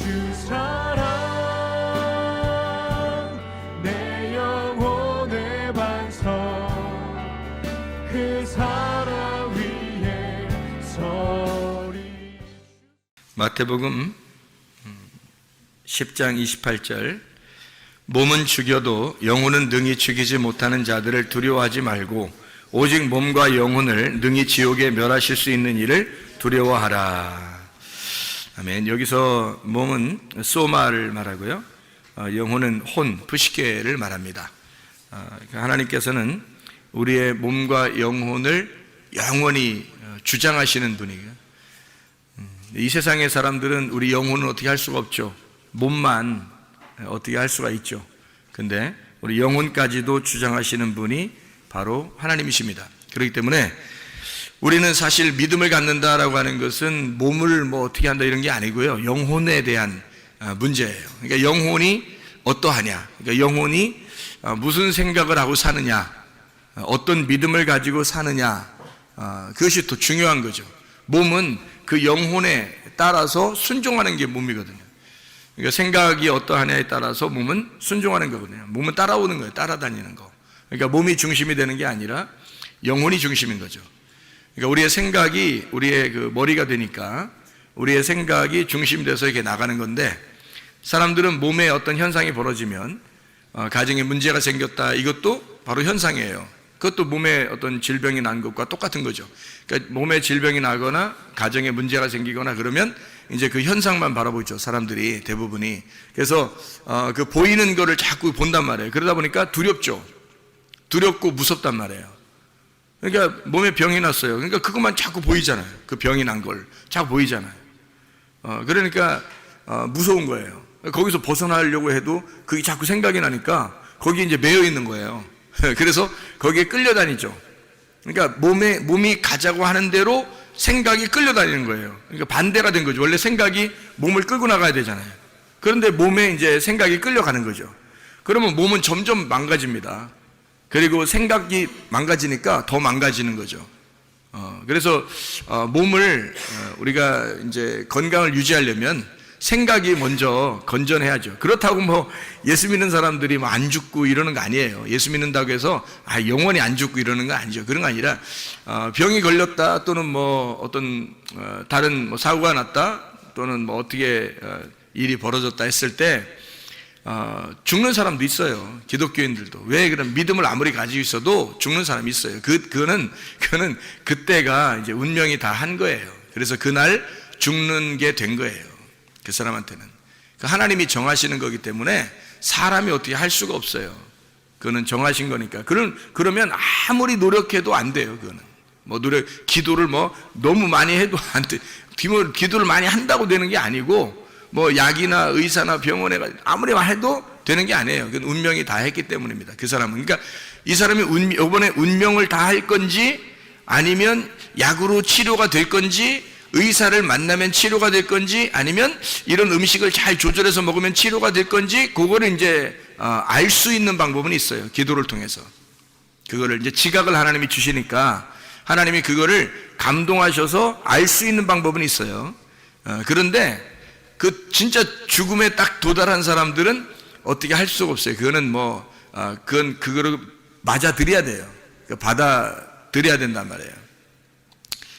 주 사랑 내 영혼의 반석 그 사랑 위에 서리. 마태복음 10장 28절 몸은 죽여도 영혼은 능히 죽이지 못하는 자들을 두려워하지 말고 오직 몸과 영혼을 능히 지옥에 멸하실 수 있는 이를 두려워하라. 아멘. 여기서 몸은 소마를 말하고요, 영혼은 혼, 푸시케를 말합니다. 하나님께서는 우리의 몸과 영혼을 영원히 주장하시는 분이에요. 이 세상의 사람들은 우리 영혼은 어떻게 할 수가 없죠. 몸만 어떻게 할 수가 있죠. 근데 우리 영혼까지도 주장하시는 분이 바로 하나님이십니다. 그렇기 때문에 우리는 사실 믿음을 갖는다라고 하는 것은 몸을 뭐 어떻게 한다 이런 게 아니고요, 영혼에 대한 문제예요. 그러니까 영혼이 어떠하냐, 그러니까 영혼이 무슨 생각을 하고 사느냐, 어떤 믿음을 가지고 사느냐, 그것이 더 중요한 거죠. 몸은 그 영혼에 따라서 순종하는 게 몸이거든요. 그러니까 생각이 어떠하냐에 따라서 몸은 순종하는 거거든요. 몸은 따라오는 거예요. 따라다니는 거. 그러니까 몸이 중심이 되는 게 아니라 영혼이 중심인 거죠. 그러니까 우리의 생각이 우리의 그 머리가 되니까 우리의 생각이 중심이 돼서 이렇게 나가는 건데, 사람들은 몸에 어떤 현상이 벌어지면 가정에 문제가 생겼다, 이것도 바로 현상이에요. 그것도 몸에 어떤 질병이 난 것과 똑같은 거죠. 그러니까 몸에 질병이 나거나 가정에 문제가 생기거나 그러면 이제 그 현상만 바라보죠, 사람들이 대부분이. 그래서 그 보이는 거를 자꾸 본단 말이에요. 그러다 보니까 두렵죠. 두렵고 무섭단 말이에요. 그러니까 몸에 병이 났어요. 그러니까 그것만 자꾸 보이잖아요. 그 병이 난 걸 자꾸 보이잖아요. 그러니까 무서운 거예요. 거기서 벗어나려고 해도 그게 자꾸 생각이 나니까 거기에 이제 매여 있는 거예요. 그래서 거기에 끌려다니죠. 그러니까 몸이 가자고 하는 대로 생각이 끌려다니는 거예요. 그러니까 반대가 된 거죠. 원래 생각이 몸을 끌고 나가야 되잖아요. 그런데 몸에 이제 생각이 끌려가는 거죠. 그러면 몸은 점점 망가집니다. 그리고 생각이 망가지니까 더 망가지는 거죠. 그래서 몸을 우리가 이제 건강을 유지하려면 생각이 먼저 건전해야죠. 그렇다고 뭐 예수 믿는 사람들이 뭐 안 죽고 이러는 거 아니에요. 예수 믿는다고 해서 영원히 안 죽고 이러는 거 아니죠. 그런 거 아니라 병이 걸렸다, 또는 뭐 어떤 다른 뭐 사고가 났다, 또는 뭐 어떻게 일이 벌어졌다 했을 때 죽는 사람도 있어요. 기독교인들도. 왜 그런 믿음을 아무리 가지고 있어도 죽는 사람이 있어요. 그거는 그때가 이제 운명이 다 한 거예요. 그래서 그날 죽는 게 된 거예요. 그 사람한테는. 하나님이 정하시는 거기 때문에 사람이 어떻게 할 수가 없어요. 그거는 정하신 거니까. 그러면 아무리 노력해도 안 돼요. 그거는 뭐 기도를 뭐 너무 많이 해도 안 돼. 기도를 많이 한다고 되는 게 아니고, 뭐 약이나 의사나 병원에 아무리 해도 되는 게 아니에요. 그건 운명이 다 했기 때문입니다. 그 사람은. 그러니까 이 사람이 이번에 운명을 다 할 건지, 아니면 약으로 치료가 될 건지, 의사를 만나면 치료가 될 건지, 아니면 이런 음식을 잘 조절해서 먹으면 치료가 될 건지, 그거를 이제 알 수 있는 방법은 있어요. 기도를 통해서. 그거를 이제 지각을 하나님이 주시니까 하나님이 그거를 감동하셔서 알 수 있는 방법은 있어요. 그런데 그 진짜 죽음에 딱 도달한 사람들은 어떻게 할 수가 없어요. 그거는 뭐 그거를 맞아들여야 돼요. 받아들여야 된단 말이에요.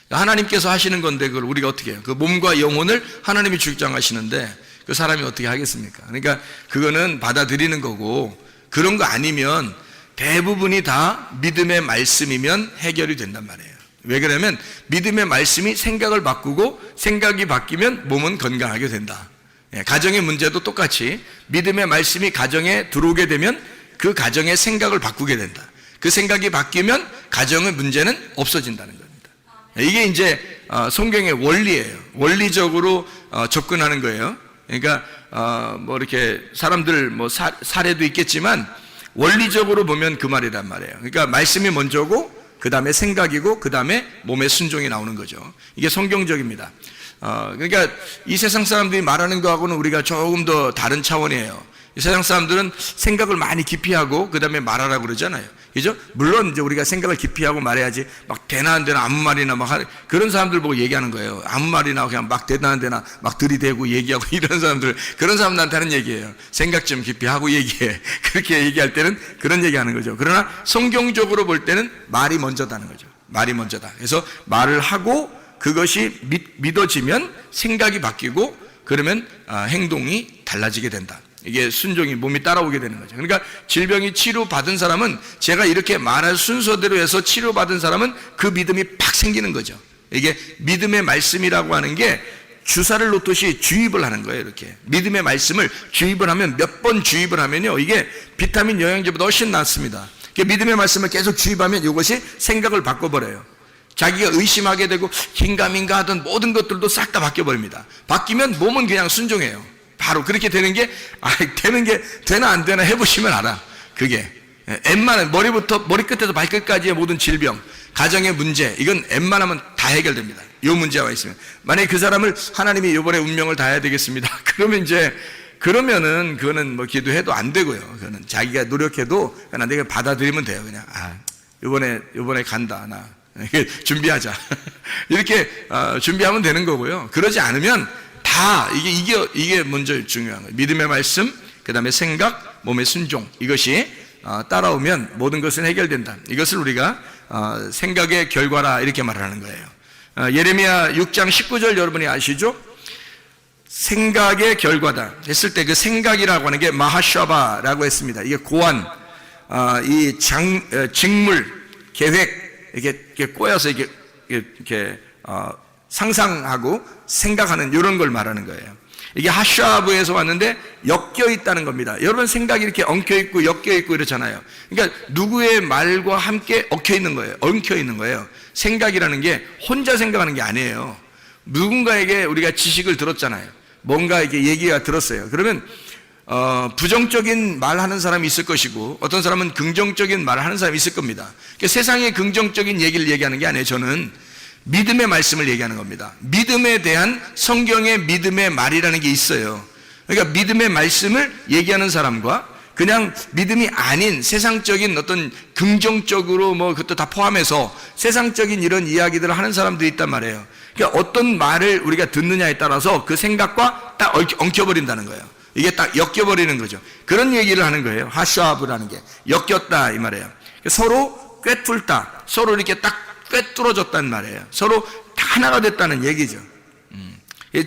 하나님께서 하시는 건데 그걸 우리가 어떻게 해요? 그 몸과 영혼을 하나님이 주장하시는데 그 사람이 어떻게 하겠습니까? 그러니까 그거는 받아들이는 거고, 그런 거 아니면 대부분이 다 믿음의 말씀이면 해결이 된단 말이에요. 왜 그러냐면 믿음의 말씀이 생각을 바꾸고, 생각이 바뀌면 몸은 건강하게 된다. 가정의 문제도 똑같이 믿음의 말씀이 가정에 들어오게 되면 그 가정의 생각을 바꾸게 된다. 그 생각이 바뀌면 가정의 문제는 없어진다는 겁니다. 이게 이제 성경의 원리예요. 원리적으로 접근하는 거예요. 그러니까 뭐 이렇게 사람들 뭐 사례도 있겠지만 원리적으로 보면 그 말이란 말이에요. 그러니까 말씀이 먼저고, 그 다음에 생각이고, 그 다음에 몸의 순종이 나오는 거죠. 이게 성경적입니다. 그러니까 이 세상 사람들이 말하는 거하고는 우리가 조금 더 다른 차원이에요. 세상 사람들은 생각을 많이 깊이 하고 그 다음에 말하라고 그러잖아요. 그죠? 물론 이제 우리가 생각을 깊이 하고 말해야지 막 되나 안 되나 아무 말이나 막 그런 사람들 보고 얘기하는 거예요. 아무 말이나 그냥 막 되나 안 되나 막 들이대고 얘기하고 이런 사람들, 그런 사람들한테 하는 얘기예요. 생각 좀 깊이 하고 얘기해. 그렇게 얘기할 때는 그런 얘기하는 거죠. 그러나 성경적으로 볼 때는 말이 먼저다는 거죠. 말이 먼저다. 그래서 말을 하고 그것이 믿어지면 생각이 바뀌고 그러면 행동이 달라지게 된다. 이게 순종이 몸이 따라오게 되는 거죠. 그러니까 질병이 치료받은 사람은, 제가 이렇게 말할 순서대로 해서 치료받은 사람은 그 믿음이 팍 생기는 거죠. 이게 믿음의 말씀이라고 하는 게 주사를 놓듯이 주입을 하는 거예요. 이렇게 믿음의 말씀을 주입을 하면, 몇 번 주입을 하면요, 이게 비타민 영양제보다 훨씬 낫습니다. 믿음의 말씀을 계속 주입하면 이것이 생각을 바꿔버려요. 자기가 의심하게 되고 긴가민가 하던 모든 것들도 싹 다 바뀌어버립니다. 바뀌면 몸은 그냥 순종해요. 바로 그렇게 되는 게, 되는 게 되나 안 되나 해보시면 알아. 그게 웬만한 머리끝에서 발끝까지의 모든 질병, 가정의 문제, 이건 웬만하면 다 해결됩니다. 요 문제가 있으면. 만약에 그 사람을 하나님이 이번에 운명을 다해야 되겠습니다, 그러면은 그거는 뭐 기도해도 안 되고요. 그거는 자기가 노력해도 그냥 내가 받아들이면 돼요. 그냥 이번에 간다, 나 준비하자. 이렇게 준비하면 되는 거고요. 그러지 않으면 다 이게 먼저 중요한 거예요. 믿음의 말씀, 그 다음에 생각, 몸의 순종, 이것이 따라오면 모든 것은 해결된다. 이것을 우리가 생각의 결과라 이렇게 말하는 거예요. 예레미야 6장 19절 여러분이 아시죠? 생각의 결과다 했을 때 그 생각이라고 하는 게 마하샤바라고 했습니다. 이게 고안, 이 직물, 계획, 이렇게 꼬여서 이렇게 상상하고 생각하는 이런 걸 말하는 거예요. 이게 하샤브에서 왔는데 엮여 있다는 겁니다. 여러분 생각이 이렇게 엉켜 있고 엮여 있고 이렇잖아요. 그러니까 누구의 말과 함께 엉켜 있는 거예요. 엉켜 있는 거예요. 생각이라는 게 혼자 생각하는 게 아니에요. 누군가에게 우리가 지식을 들었잖아요. 뭔가 이렇게 얘기가 들었어요. 그러면 부정적인 말하는 사람이 있을 것이고 어떤 사람은 긍정적인 말을 하는 사람이 있을 겁니다. 그러니까 세상의 긍정적인 얘기를 얘기하는 게 아니에요. 저는 믿음의 말씀을 얘기하는 겁니다. 믿음에 대한 성경의 믿음의 말이라는 게 있어요. 그러니까 믿음의 말씀을 얘기하는 사람과 그냥 믿음이 아닌 세상적인 어떤 긍정적으로 뭐 그것도 다 포함해서 세상적인 이런 이야기들을 하는 사람들이 있단 말이에요. 그러니까 어떤 말을 우리가 듣느냐에 따라서 그 생각과 딱 엉켜버린다는 거예요. 이게 딱 엮여버리는 거죠. 그런 얘기를 하는 거예요. 하샤브라는 게 엮였다 이 말이에요. 서로 꿰뚫다, 서로 이렇게 딱 꿰뚫어졌단 말이에요. 서로 하나가 됐다는 얘기죠.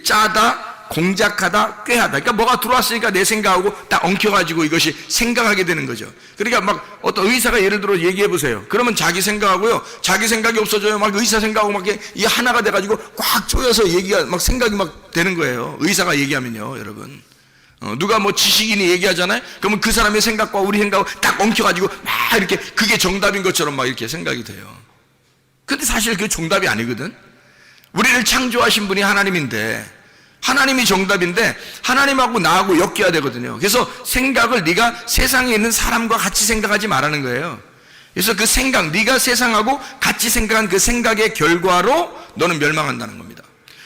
짜다, 공작하다, 꾀하다. 그러니까 뭐가 들어왔으니까 내 생각하고 딱 엉켜가지고 이것이 생각하게 되는 거죠. 그러니까 막 어떤 의사가 예를 들어 얘기해 보세요. 그러면 자기 생각하고요, 자기 생각이 없어져요. 막 의사 생각하고 막 이게 하나가 돼가지고 꽉 조여서 얘기가 막 생각이 막 되는 거예요. 의사가 얘기하면요, 여러분. 누가 뭐 지식인이 얘기하잖아요. 그러면 그 사람의 생각과 우리 생각을 딱 엉켜가지고 막 이렇게 그게 정답인 것처럼 막 이렇게 생각이 돼요. 근데 사실 그게 정답이 아니거든. 우리를 창조하신 분이 하나님인데, 하나님이 정답인데 하나님하고 나하고 엮여야 되거든요. 그래서 생각을 네가 세상에 있는 사람과 같이 생각하지 말라는 거예요. 그래서 그 생각, 네가 세상하고 같이 생각한 그 생각의 결과로 너는 멸망한다는 겁니다.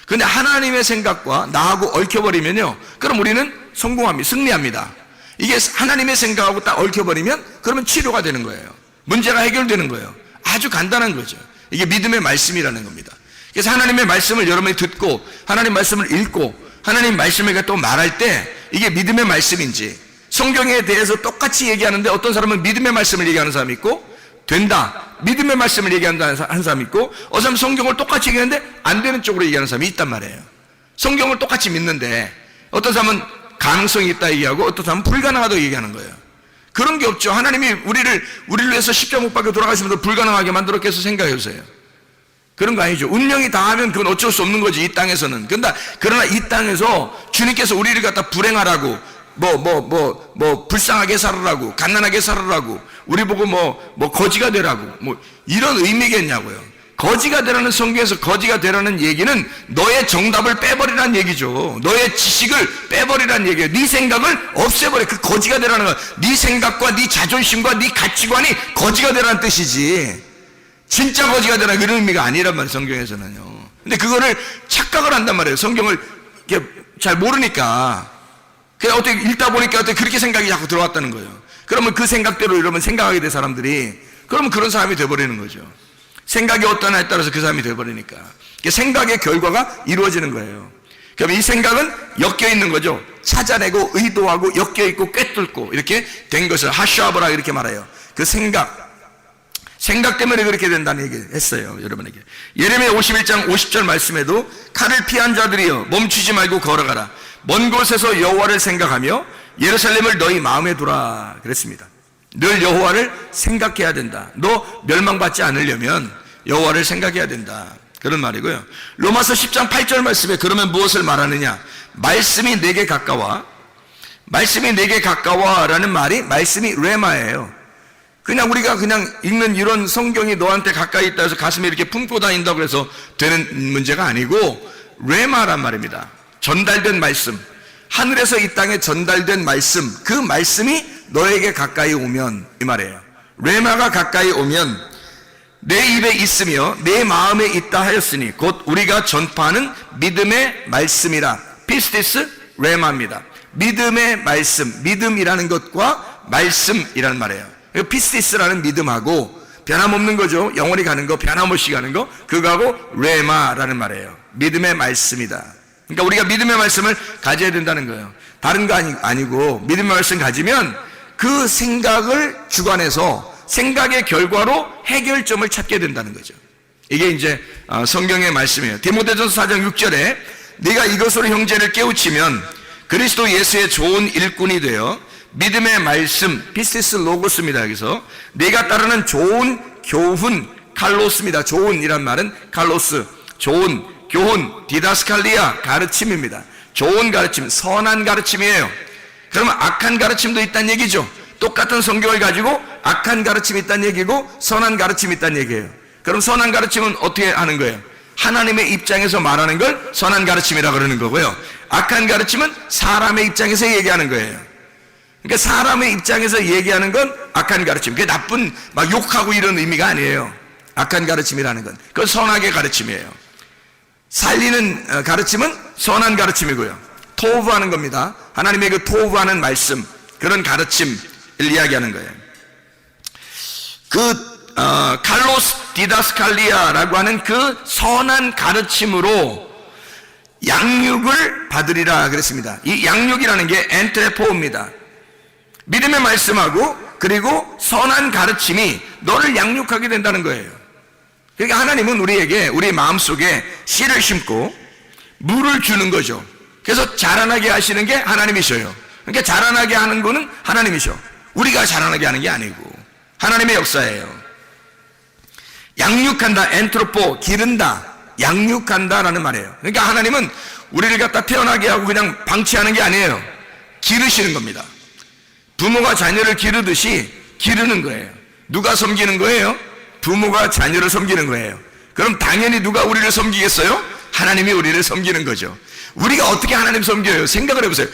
근데 하나님의 생각과 나하고 얽혀버리면요, 그럼 우리는 성공합니다. 승리합니다. 이게 하나님의 생각하고 딱 얽혀버리면 그러면 치료가 되는 거예요. 문제가 해결되는 거예요. 아주 간단한 거죠. 이게 믿음의 말씀이라는 겁니다. 그래서 하나님의 말씀을 여러분이 듣고 하나님 말씀을 읽고 하나님 말씀을 또 말할 때 이게 믿음의 말씀인지, 성경에 대해서 똑같이 얘기하는데 어떤 사람은 믿음의 말씀을 얘기하는 사람이 있고 된다, 믿음의 말씀을 얘기하는 사람이 있고 어떤 사람은 성경을 똑같이 얘기하는데 안 되는 쪽으로 얘기하는 사람이 있단 말이에요. 성경을 똑같이 믿는데 어떤 사람은 가능성이 있다 얘기하고 어떤 사람은 불가능하다고 얘기하는 거예요. 그런 게 없죠. 하나님이 우리를 위해서 십자가 못 박혀 돌아가시면서 불가능하게 만들었겠어 생각해 보세요. 그런 거 아니죠. 운명이 다 하면 그건 어쩔 수 없는 거지, 이 땅에서는. 그러나 이 땅에서 주님께서 우리를 갖다 불행하라고, 불쌍하게 살으라고, 갓난하게 살으라고, 우리 보고 거지가 되라고, 이런 의미겠냐고요. 거지가 되라는, 성경에서 거지가 되라는 얘기는 너의 정답을 빼버리라는 얘기죠. 너의 지식을 빼버리라는 얘기예요. 네 생각을 없애버려. 그 거지가 되라는 거야. 네 생각과 네 자존심과 네 가치관이 거지가 되라는 뜻이지, 진짜 거지가 되라 그런 의미가 아니란 말이에요, 성경에서는요. 근데 그거를 착각을 한단 말이에요. 성경을 잘 모르니까. 그냥 어떻게 읽다 보니까 어떻게 그렇게 생각이 자꾸 들어왔다는 거예요. 그러면 그 생각대로 여러분 생각하게 된 사람들이, 그러면 그런 사람이 돼버리는 거죠. 생각이 어떠냐에 따라서 그 사람이 돼버리니까 생각의 결과가 이루어지는 거예요. 그럼 이 생각은 엮여 있는 거죠. 찾아내고 의도하고 엮여 있고 꿰뚫고 이렇게 된 것을 하샤브라 이렇게 말해요. 그 생각 때문에 그렇게 된다는 얘기 했어요, 여러분에게. 예레미야 51장 50절 말씀에도 칼을 피한 자들이여 멈추지 말고 걸어가라. 먼 곳에서 여호와를 생각하며 예루살렘을 너희 마음에 두라 그랬습니다. 늘 여호와를 생각해야 된다. 너 멸망받지 않으려면 여호와를 생각해야 된다, 그런 말이고요. 로마서 10장 8절 말씀에 그러면 무엇을 말하느냐? 말씀이 내게 가까워. 말씀이 내게 가까워라는 말이 말씀이 레마예요. 그냥 우리가 그냥 읽는 이런 성경이 너한테 가까이 있다 해서 가슴에 이렇게 품고 다닌다고 해서 되는 문제가 아니고 레마란 말입니다. 전달된 말씀, 하늘에서 이 땅에 전달된 말씀, 그 말씀이 너에게 가까이 오면, 이 말이에요. 레마가 가까이 오면 내 입에 있으며 내 마음에 있다 하였으니 곧 우리가 전파하는 믿음의 말씀이라. 피스티스 레마입니다. 믿음의 말씀, 믿음이라는 것과 말씀이라는 말이에요. 피스티스라는 믿음하고 변함없는 거죠. 영원히 가는 거, 변함없이 가는 거, 그거하고 레마라는 말이에요. 믿음의 말씀이다. 그러니까 우리가 믿음의 말씀을 가져야 된다는 거예요. 다른 거 아니고 믿음의 말씀 가지면 그 생각을 주관해서 생각의 결과로 해결점을 찾게 된다는 거죠. 이게 이제 성경의 말씀이에요. 디모데전서 4장 6절에 네가 이것으로 형제를 깨우치면 그리스도 예수의 좋은 일꾼이 되어 믿음의 말씀, 피스티스 로고스입니다. 여기서 네가 따르는 좋은 교훈, 칼로스입니다. 좋은이란 말은 칼로스, 좋은 교훈, 디다스칼리아, 가르침입니다. 좋은 가르침, 선한 가르침이에요. 그러면 악한 가르침도 있다는 얘기죠. 똑같은 성경을 가지고 악한 가르침이 있다는 얘기고 선한 가르침이 있다는 얘기예요. 그럼 선한 가르침은 어떻게 하는 거예요? 하나님의 입장에서 말하는 걸 선한 가르침이라 그러는 거고요. 악한 가르침은 사람의 입장에서 얘기하는 거예요. 그러니까 사람의 입장에서 얘기하는 건 악한 가르침, 그게 나쁜 막 욕하고 이런 의미가 아니에요. 악한 가르침이라는 건 그건 선하게 가르침이에요. 살리는 가르침은 선한 가르침이고요. 토부하는 겁니다. 하나님의 그 토부하는 말씀, 그런 가르침을 이야기하는 거예요. 칼로스 디다스칼리아라고 하는 그 선한 가르침으로 양육을 받으리라 그랬습니다. 이 양육이라는 게 엔트레포입니다. 믿음의 말씀하고 그리고 선한 가르침이 너를 양육하게 된다는 거예요. 그러니까 하나님은 우리에게 우리 마음속에 씨를 심고 물을 주는 거죠. 그래서 자라나게 하시는 게 하나님이셔요. 그러니까 자라나게 하는 거는 하나님이셔. 우리가 자라나게 하는 게 아니고 하나님의 역사예요. 양육한다, 엔트로포, 기른다, 양육한다라는 말이에요. 그러니까 하나님은 우리를 갖다 태어나게 하고 그냥 방치하는 게 아니에요. 기르시는 겁니다. 부모가 자녀를 기르듯이 기르는 거예요. 누가 섬기는 거예요? 부모가 자녀를 섬기는 거예요. 그럼 당연히 누가 우리를 섬기겠어요? 하나님이 우리를 섬기는 거죠. 우리가 어떻게 하나님 섬겨요? 생각을 해보세요.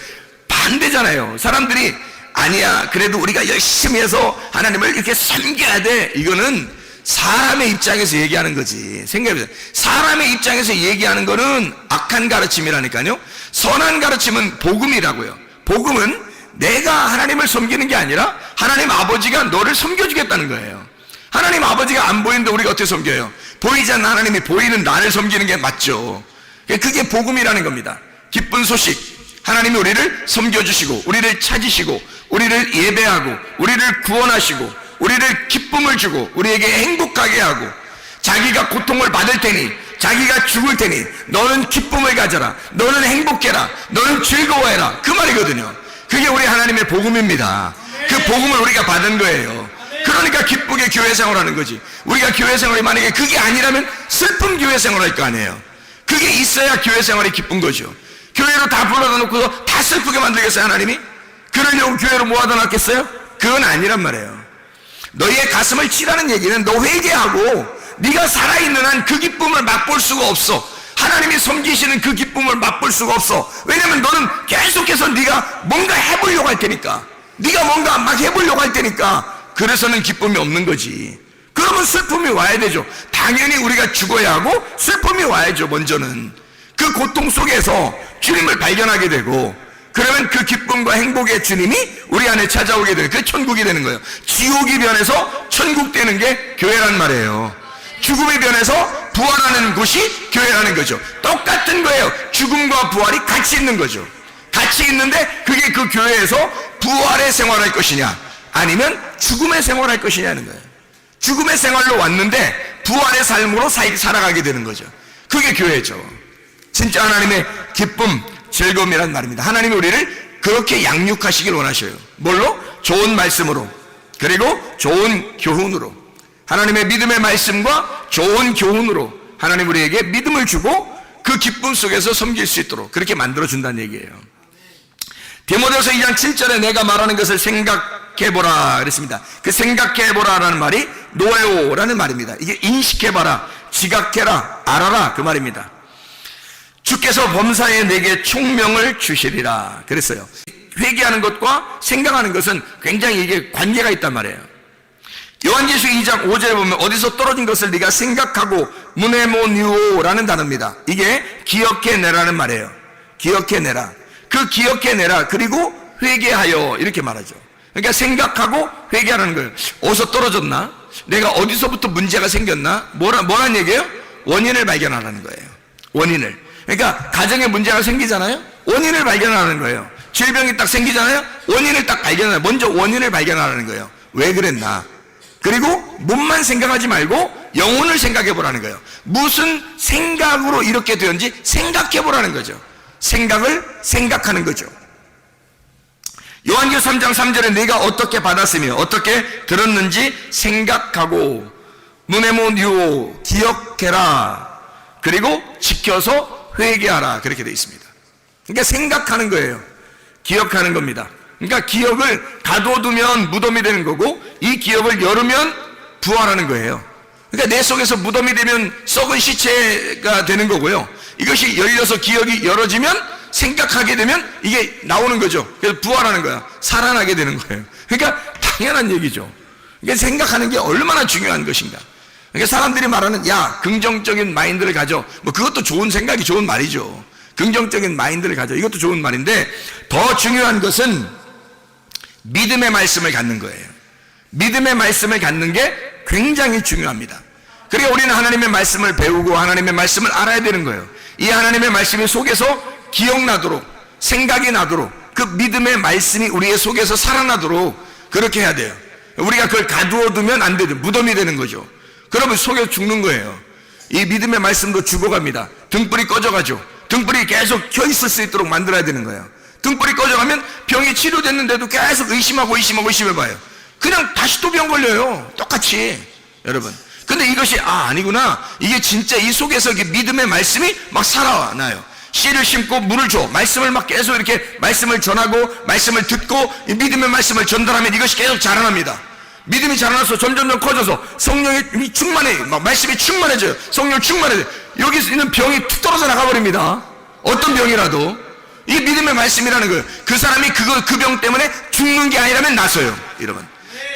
반대잖아요. 사람들이 아니야, 그래도 우리가 열심히 해서 하나님을 이렇게 섬겨야 돼. 이거는 사람의 입장에서 얘기하는 거지. 생각해보세요. 사람의 입장에서 얘기하는 거는 악한 가르침이라니까요. 선한 가르침은 복음이라고요. 복음은 내가 하나님을 섬기는 게 아니라 하나님 아버지가 너를 섬겨주겠다는 거예요. 하나님 아버지가 안 보이는데 우리가 어떻게 섬겨요? 보이지 않는 하나님이 보이는 나를 섬기는 게 맞죠. 그게 복음이라는 겁니다. 기쁜 소식, 하나님이 우리를 섬겨주시고 우리를 찾으시고 우리를 예배하고 우리를 구원하시고 우리를 기쁨을 주고 우리에게 행복하게 하고 자기가 고통을 받을 테니 자기가 죽을 테니 너는 기쁨을 가져라, 너는 행복해라, 너는 즐거워해라, 그 말이거든요. 그게 우리 하나님의 복음입니다. 그 복음을 우리가 받은 거예요. 그러니까 기쁘게 교회 생활하는 거지. 우리가 교회 생활이 만약에 그게 아니라면 슬픈 교회 생활할 거 아니에요. 그게 있어야 교회 생활이 기쁜 거죠. 교회로 다 불러다 놓고서 다 슬프게 만들겠어요, 하나님이? 그러려고 교회로 모아다 놨겠어요? 그건 아니란 말이에요. 너희의 가슴을 치라는 얘기는 너 회개하고 네가 살아있는 한 그 기쁨을 맛볼 수가 없어. 하나님이 섬기시는 그 기쁨을 맛볼 수가 없어. 왜냐면 너는 계속해서 네가 뭔가 해보려고 할 테니까, 네가 뭔가 막 해보려고 할 테니까, 그래서는 기쁨이 없는 거지. 그러면 슬픔이 와야 되죠. 당연히 우리가 죽어야 하고 슬픔이 와야죠. 먼저는 그 고통 속에서 주님을 발견하게 되고 그러면 그 기쁨과 행복의 주님이 우리 안에 찾아오게 되는, 그 천국이 되는 거예요. 지옥이 변해서 천국 되는 게 교회란 말이에요. 죽음이 변해서 부활하는 곳이 교회라는 거죠. 똑같은 거예요. 죽음과 부활이 같이 있는 거죠. 같이 있는데 그게 그 교회에서 부활의 생활할 것이냐 아니면 죽음의 생활할 것이냐는 거예요. 죽음의 생활로 왔는데 부활의 삶으로 살아가게 되는 거죠. 그게 교회죠. 진짜 하나님의 기쁨, 즐거움이란 말입니다. 하나님이 우리를 그렇게 양육하시길 원하셔요. 뭘로? 좋은 말씀으로, 그리고 좋은 교훈으로. 하나님의 믿음의 말씀과 좋은 교훈으로 하나님 우리에게 믿음을 주고 그 기쁨 속에서 섬길 수 있도록 그렇게 만들어준다는 얘기예요. 디모데후서 2장 7절에 내가 말하는 것을 생각해보라 그랬습니다. 그 생각해보라라는 말이 노에오라는 말입니다. 이게 인식해봐라, 지각해라, 알아라 그 말입니다. 주께서 범사에 내게 총명을 주시리라 그랬어요. 회개하는 것과 생각하는 것은 굉장히 이게 관계가 있단 말이에요. 요한계시록 2장 5절에 보면 어디서 떨어진 것을 네가 생각하고 무네모니오라는 단어입니다. 이게 기억해내라는 말이에요. 기억해내라. 그 기억해내라 그리고 회개하여 이렇게 말하죠. 그러니까 생각하고 회개하라는 거예요. 어디서 떨어졌나? 내가 어디서부터 문제가 생겼나? 뭐란 얘기예요? 원인을 발견하라는 거예요. 원인을. 그러니까 가정에 문제가 생기잖아요. 원인을 발견하는 거예요. 질병이 딱 생기잖아요. 원인을 딱 발견하는, 먼저 원인을 발견하라는 거예요. 왜 그랬나? 그리고 몸만 생각하지 말고 영혼을 생각해 보라는 거예요. 무슨 생각으로 이렇게 되었는지 생각해 보라는 거죠. 생각을 생각하는 거죠. 요한계시록 3장 3절에 내가 어떻게 받았으며 어떻게 들었는지 생각하고 무네모니오 기억해라 그리고 지켜서 회개하라 그렇게 되어 있습니다. 그러니까 생각하는 거예요. 기억하는 겁니다. 그러니까 기억을 가둬두면 무덤이 되는 거고 이 기억을 열으면 부활하는 거예요. 그러니까 내 속에서 무덤이 되면 썩은 시체가 되는 거고요. 이것이 열려서 기억이 열어지면 생각하게 되면 이게 나오는 거죠. 그래서 부활하는 거야. 살아나게 되는 거예요. 그러니까 당연한 얘기죠. 그러니까 생각하는 게 얼마나 중요한 것인가. 그러니까 사람들이 말하는 야 긍정적인 마인드를 가져, 뭐 그것도 좋은 생각이 좋은 말이죠. 긍정적인 마인드를 가져, 이것도 좋은 말인데 더 중요한 것은 믿음의 말씀을 갖는 거예요. 믿음의 말씀을 갖는 게 굉장히 중요합니다. 그러니까 우리는 하나님의 말씀을 배우고 하나님의 말씀을 알아야 되는 거예요. 이 하나님의 말씀이 속에서 기억나도록, 생각이 나도록, 그 믿음의 말씀이 우리의 속에서 살아나도록 그렇게 해야 돼요. 우리가 그걸 가두어두면 안 되죠. 무덤이 되는 거죠. 그러면 속에서 죽는 거예요. 이 믿음의 말씀도 죽어갑니다. 등불이 꺼져가죠. 등불이 계속 켜 있을 수 있도록 만들어야 되는 거예요. 등불이 꺼져가면 병이 치료됐는데도 계속 의심해봐요. 그냥 다시 또 병 걸려요. 똑같이. 여러분. 근데 이것이 아니구나. 이게 진짜 이 속에서 이게 믿음의 말씀이 막 살아나요. 씨를 심고 물을 줘. 말씀을 막 계속 이렇게 말씀을 전하고 말씀을 듣고 이 믿음의 말씀을 전달하면 이것이 계속 자라납니다. 믿음이 자라나서 점점 커져서 성령이 충만해. 막 말씀이 충만해져요. 성령 충만해져요. 여기 있는 병이 툭 떨어져 나가버립니다. 어떤 병이라도. 이게 믿음의 말씀이라는 거예요. 그 사람이 그 병 때문에 죽는 게 아니라면 나서요. 여러분.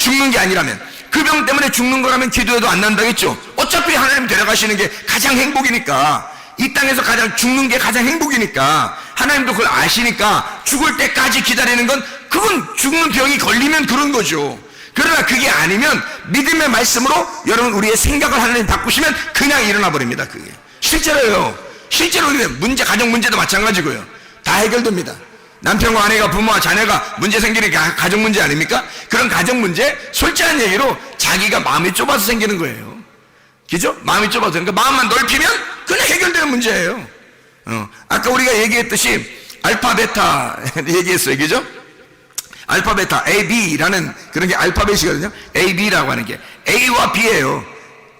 죽는 게 아니라면. 그 병 때문에 죽는 거라면 기도해도 안 난다겠죠. 어차피 하나님 데려가시는 게 가장 행복이니까. 이 땅에서 가장 죽는 게 가장 행복이니까. 하나님도 그걸 아시니까 죽을 때까지 기다리는 건 그건 죽는 병이 걸리면 그런 거죠. 그러나 그게 아니면 믿음의 말씀으로 여러분 우리의 생각을 하나님 바꾸시면 그냥 일어나 버립니다. 그게 실제로요. 실제로 문제, 가정 문제도 마찬가지고요. 다 해결됩니다. 남편과 아내가, 부모와 자녀가 문제 생기는 게 가정 문제 아닙니까? 그런 가정 문제 솔직한 얘기로 자기가 마음이 좁아서 생기는 거예요. 그죠? 마음이 좁아서. 그러니까 마음만 넓히면 그냥 해결되는 문제예요. 아까 우리가 얘기했듯이 알파 베타 얘기했어요. 그죠? 알파 베타 A, B라는 그런 게 알파벳이거든요. A, B라고 하는 게 A와 B예요.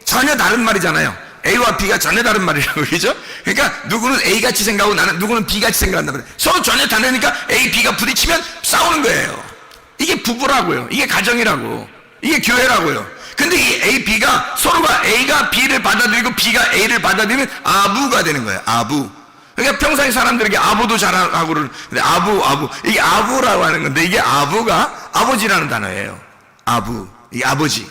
전혀 다른 말이잖아요. A와 B가 전혀 다른 말이라고. 그죠? 그러니까 누구는 A같이 생각하고 누구는 B같이 생각한단 말이에요. 서로 전혀 다르니까 A, B가 부딪히면 싸우는 거예요. 이게 부부라고요. 이게 가정이라고. 이게 교회라고요. 근데 이 A, B가 서로가 A가 B를 받아들이고 B가 A를 받아들이면 아부가 되는 거예요. 아부. 그러니까 평상시 사람들에게 아부도 잘하고 그러는데 아부. 이게 아부라고 하는 건데 이게 아부가 아버지라는 단어예요. 아부. 이 아버지.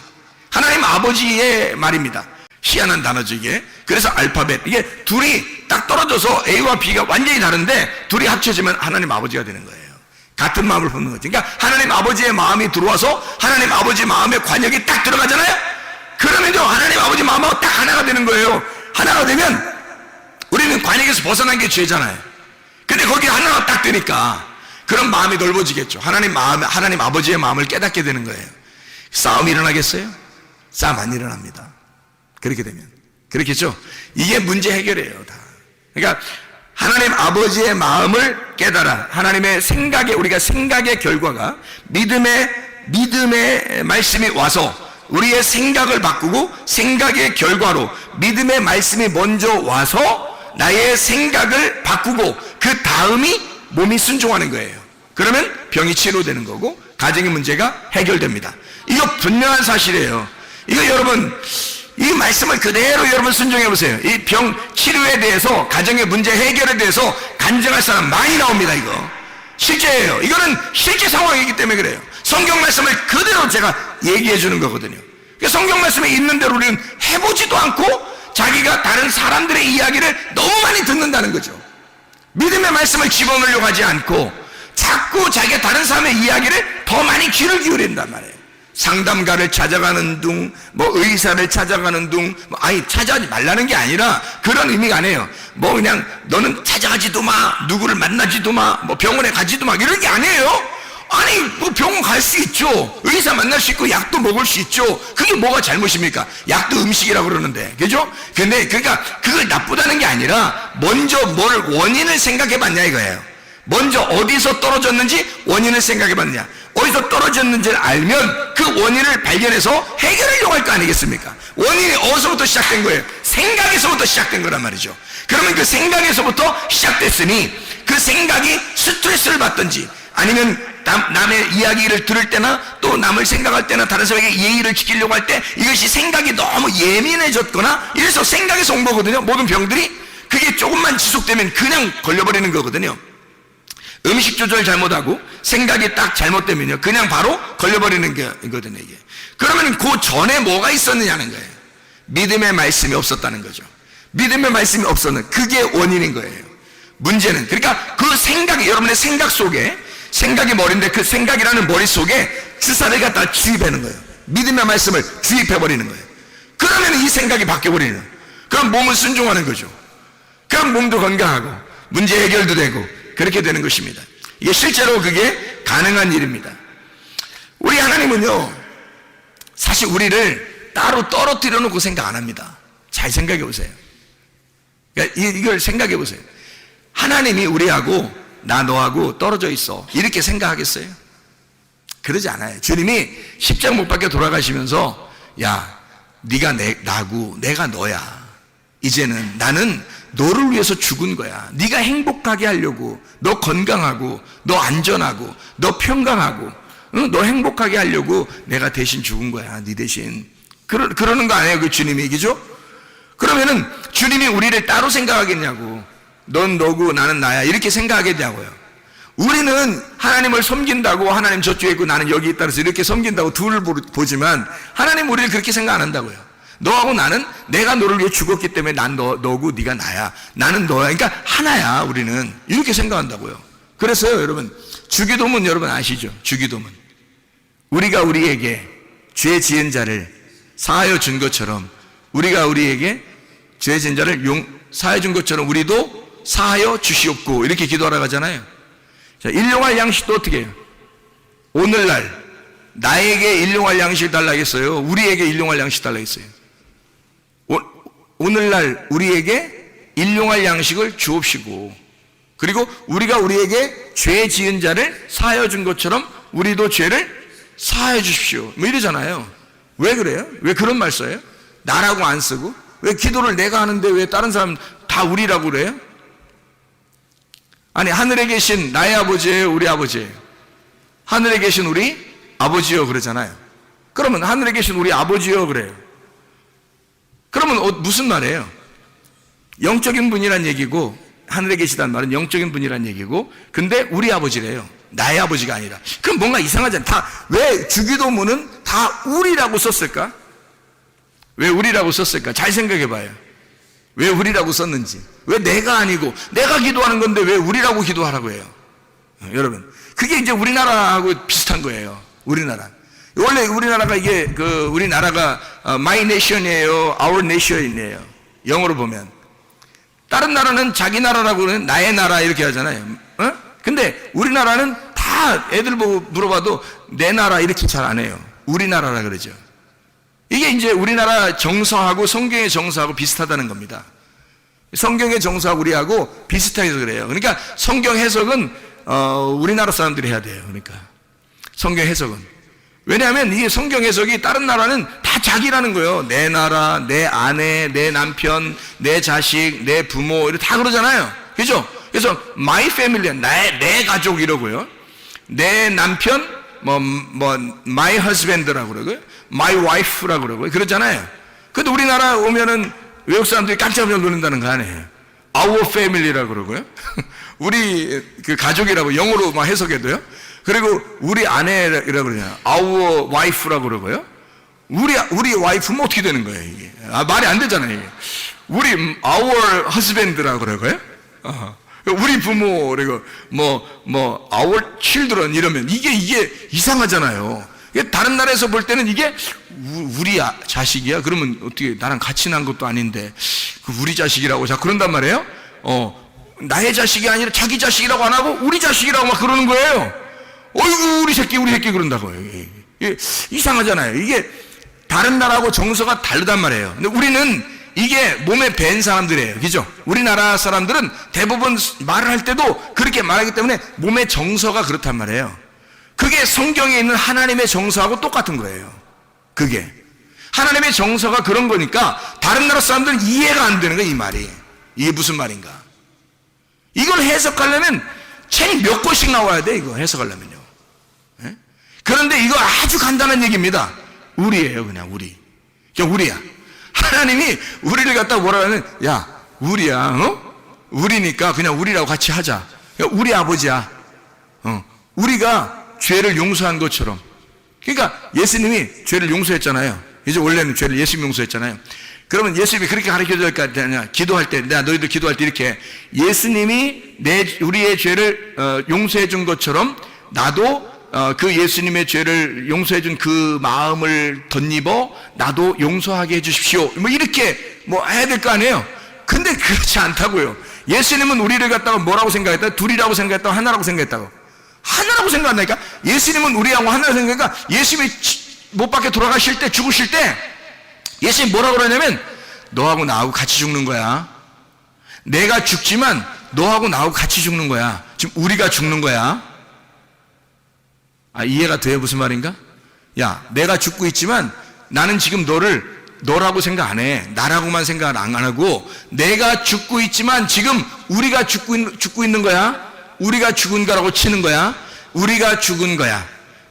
하나님 아버지의 말입니다. 희한한 단어죠, 이게. 그래서 알파벳. 이게 둘이 딱 떨어져서 A와 B가 완전히 다른데 둘이 합쳐지면 하나님 아버지가 되는 거예요. 같은 마음을 품는 거죠. 그러니까 하나님 아버지의 마음이 들어와서 하나님 아버지 마음의 관역이 딱 들어가잖아요. 그러면요 하나님 아버지 마음하고 딱 하나가 되는 거예요. 하나가 되면 우리는 관역에서 벗어난 게 죄잖아요. 근데 거기 하나가 딱 되니까 그런 마음이 넓어지겠죠. 하나님 아버지의 마음을 깨닫게 되는 거예요. 싸움이 일어나겠어요? 싸움 안 일어납니다. 그렇게 되면. 그렇겠죠? 이게 문제 해결이에요, 다. 그러니까 하나님 아버지의 마음을 깨달아 하나님의 생각에, 우리가 생각의 결과가 믿음의 말씀이 와서 우리의 생각을 바꾸고 생각의 결과로 믿음의 말씀이 먼저 와서 나의 생각을 바꾸고 그 다음이 몸이 순종하는 거예요. 그러면 병이 치료되는 거고 가정의 문제가 해결됩니다. 이거 분명한 사실이에요. 이거 여러분 이 말씀을 그대로 여러분 순종해 보세요. 이 병 치료에 대해서, 가정의 문제 해결에 대해서 간증할 사람 많이 나옵니다. 이거 실제예요. 이거는 실제 상황이기 때문에 그래요. 성경 말씀을 그대로 제가 얘기해 주는 거거든요. 성경 말씀에 있는 대로 우리는 해보지도 않고 자기가 다른 사람들의 이야기를 너무 많이 듣는다는 거죠. 믿음의 말씀을 집어넣으려고 하지 않고 자꾸 자기가 다른 사람의 이야기를 더 많이 귀를 기울인단 말이에요. 상담가를 찾아가는 둥, 의사를 찾아가는 둥, 아니 찾아가지 말라는 게 아니라 그런 의미가 아니에요. 그냥 너는 찾아가지도 마, 누구를 만나지도 마, 병원에 가지도 마, 이런 게 아니에요. 아니 병원 갈 수 있죠. 의사 만날 수 있고 약도 먹을 수 있죠. 그게 뭐가 잘못입니까? 약도 음식이라고 그러는데, 그죠? 근데 그러니까 그걸 나쁘다는 게 아니라 먼저 뭘 원인을 생각해 봤냐 이거예요. 먼저 어디서 떨어졌는지 원인을 생각해 봤냐. 어디서 떨어졌는지를 알면 그 원인을 발견해서 해결하려고 할 거 아니겠습니까? 원인이 어디서부터 시작된 거예요? 생각에서부터 시작된 거란 말이죠. 그러면 그 생각에서부터 시작됐으니 그 생각이 스트레스를 받든지 아니면 남의 이야기를 들을 때나 또 남을 생각할 때나 다른 사람에게 예의를 지키려고 할 때 이것이 생각이 너무 예민해졌거나 이래서 생각에서 온 거거든요. 모든 병들이. 그게 조금만 지속되면 그냥 걸려버리는 거거든요. 음식 조절 잘못하고 생각이 딱 잘못되면요 그냥 바로 걸려버리는 거거든요. 이게. 그러면 그 전에 뭐가 있었느냐는 거예요. 믿음의 말씀이 없었다는 거죠. 믿음의 말씀이 없었는 그게 원인인 거예요. 문제는 그러니까 그 생각이, 여러분의 생각 속에, 생각이 머리인데 그 생각이라는 머릿속에 주사를 갖다 주입하는 거예요. 믿음의 말씀을 주입해버리는 거예요. 그러면 이 생각이 바뀌어버리는 거예요. 그럼 몸은 순종하는 거죠. 그럼 몸도 건강하고 문제 해결도 되고 그렇게 되는 것입니다. 이게 실제로 그게 가능한 일입니다. 우리 하나님은요 사실 우리를 따로 떨어뜨려 놓고 생각 안 합니다. 잘 생각해 보세요. 그러니까 이걸 생각해 보세요. 하나님이 우리하고 나 너하고 떨어져 있어 이렇게 생각하겠어요? 그러지 않아요. 주님이 십자가 못 박혀 돌아가시면서 야 네가 나고 내가 너야. 이제는 나는 너를 위해서 죽은 거야. 네가 행복하게 하려고, 너 건강하고, 너 안전하고, 너 평강하고, 너 행복하게 하려고 내가 대신 죽은 거야. 네 대신. 그러는 거 아니에요, 그 주님이, 그죠? 그러면은 주님이 우리를 따로 생각하겠냐고. 넌 너고 나는 나야 이렇게 생각하겠냐고요. 우리는 하나님을 섬긴다고 하나님 저쪽에 있고 나는 여기 있다 그래서 이렇게 섬긴다고 둘을 보지만 하나님 우리를 그렇게 생각 안 한다고요. 너하고 나는 내가 너를 위해 죽었기 때문에 난 너고 네가 나야. 나는 너야. 그러니까 하나야. 우리는 이렇게 생각한다고요. 그래서요 여러분 주기도문 여러분 아시죠? 주기도문 우리가 우리에게 죄 지은 자를 사하여 준 것처럼 우리가 우리에게 죄 지은 자를 사하여 준 것처럼 우리도 사하여 주시옵고 이렇게 기도하러 가잖아요. 자, 일용할 양식도 어떻게 해요? 오늘날 나에게 일용할 양식 달라겠어요? 우리에게 일용할 양식 달라겠어요? 오늘날 우리에게 일용할 양식을 주옵시고 그리고 우리가 우리에게 죄 지은 자를 사하여 준 것처럼 우리도 죄를 사하여 주십시오 이러잖아요. 왜 그래요? 왜 그런 말 써요? 나라고 안 쓰고 왜 기도를 내가 하는데 왜 다른 사람 다 우리라고 그래요? 아니 하늘에 계신 나의 아버지예요? 우리 아버지예요? 하늘에 계신 우리 아버지요 그러잖아요. 그러면 하늘에 계신 우리 아버지요 그래요. 그러면 무슨 말이에요? 영적인 분이란 얘기고 하늘에 계시다는 말은 영적인 분이란 얘기고 근데 우리 아버지래요. 나의 아버지가 아니라. 그럼 뭔가 이상하잖아요. 왜 주기도문은 다 우리라고 썼을까? 왜 우리라고 썼을까? 잘 생각해 봐요. 왜 우리라고 썼는지. 왜 내가 아니고, 내가 기도하는 건데 왜 우리라고 기도하라고 해요? 여러분, 그게 이제 우리나라하고 비슷한 거예요. 우리나라. 원래 우리나라가 이게 우리나라가 my nation이에요, our nation이에요. 영어로 보면 다른 나라는 자기 나라라고는 나의 나라 이렇게 하잖아요. 근데 우리나라는 다 애들 보고 물어봐도 내 나라 이렇게 잘 안 해요. 우리나라라 그러죠. 이게 이제 우리나라 정서하고 성경의 정서하고 비슷하다는 겁니다. 성경의 정서하고 우리하고 비슷하게 해서 그래요. 그러니까 성경 해석은 우리나라 사람들이 해야 돼요. 그러니까 성경 해석은. 왜냐하면 이게 성경 해석이 다른 나라는 다 자기라는 거예요. 내 나라, 내 아내, 내 남편, 내 자식, 내 부모 이렇게 다 그러잖아요. 그죠? 그래서 my family, 내 가족 이러고요. 내 남편, my husband라고 그러고요. my wife라고 그러고요. 그러잖아요. 근데 우리나라 오면은 외국 사람들이 깜짝 놀란다는 거 아니에요. our family라고 그러고요. 우리 그 가족이라고 영어로 막 해석해도요. 그리고 우리 아내라고 그러잖아요. our wife라고 그러고요. 우리 와이프면 어떻게 되는 거예요, 이게? 말이 안 되잖아요, 이게. 우리 our husband라고 그러고요. 우리 부모, 그리고 our children 이러면 이게 이상하잖아요. 다른 나라에서 볼 때는 이게 우리 자식이야? 그러면 어떻게 나랑 같이 난 것도 아닌데 우리 자식이라고 자 그런단 말이에요. 나의 자식이 아니라 자기 자식이라고 안 하고 우리 자식이라고 막 그러는 거예요. 어이구 우리 새끼 그런다고요. 이게 이상하잖아요. 이게 다른 나라하고 정서가 다르단 말이에요. 근데 우리는 이게 몸에 밴 사람들이에요. 그죠? 우리나라 사람들은 대부분 말을 할 때도 그렇게 말하기 때문에 몸의 정서가 그렇단 말이에요. 그게 성경에 있는 하나님의 정서하고 똑같은 거예요. 그게 하나님의 정서가 그런 거니까 다른 나라 사람들은 이해가 안 되는 거예요. 이 말이 이게 무슨 말인가. 이걸 해석하려면 책 몇 권씩 나와야 돼. 이거 해석하려면요. 예? 그런데 이거 아주 간단한 얘기입니다. 우리예요. 그냥 우리야. 하나님이 우리를 갖다 뭐라 하면 야 우리야. 우리니까 그냥 우리라고 같이 하자. 야, 우리 아버지야. 우리가 죄를 용서한 것처럼. 그러니까 예수님이 죄를 용서했잖아요. 이제 원래는 죄를 예수님이 용서했잖아요. 그러면 예수님이 그렇게 가르쳐줄 거 아니냐. 기도할 때, 너희들 기도할 때 이렇게 예수님이 우리의 죄를 용서해 준 것처럼 나도 그 예수님의 죄를 용서해 준 그 마음을 덧입어 나도 용서하게 해 주십시오. 이렇게 해야 될 거 아니에요. 근데 그렇지 않다고요. 예수님은 우리를 갖다가 뭐라고 생각했다? 둘이라고 생각했다고 하나라고 생각했다고. 하나라고 생각한다니까. 예수님은 우리하고 하나라고 생각하니까 예수님이 못 밖에 돌아가실 때 죽으실 때 예수님이 뭐라고 그러냐면 너하고 나하고 같이 죽는 거야. 내가 죽지만 너하고 나하고 같이 죽는 거야. 지금 우리가 죽는 거야. 이해가 돼요? 무슨 말인가? 야, 내가 죽고 있지만 나는 지금 너라고 생각 안 해. 나라고만 생각 안 하고 내가 죽고 있지만 지금 우리가 죽고 있는 거야. 우리가 죽은 거라고 치는 거야. 우리가 죽은 거야.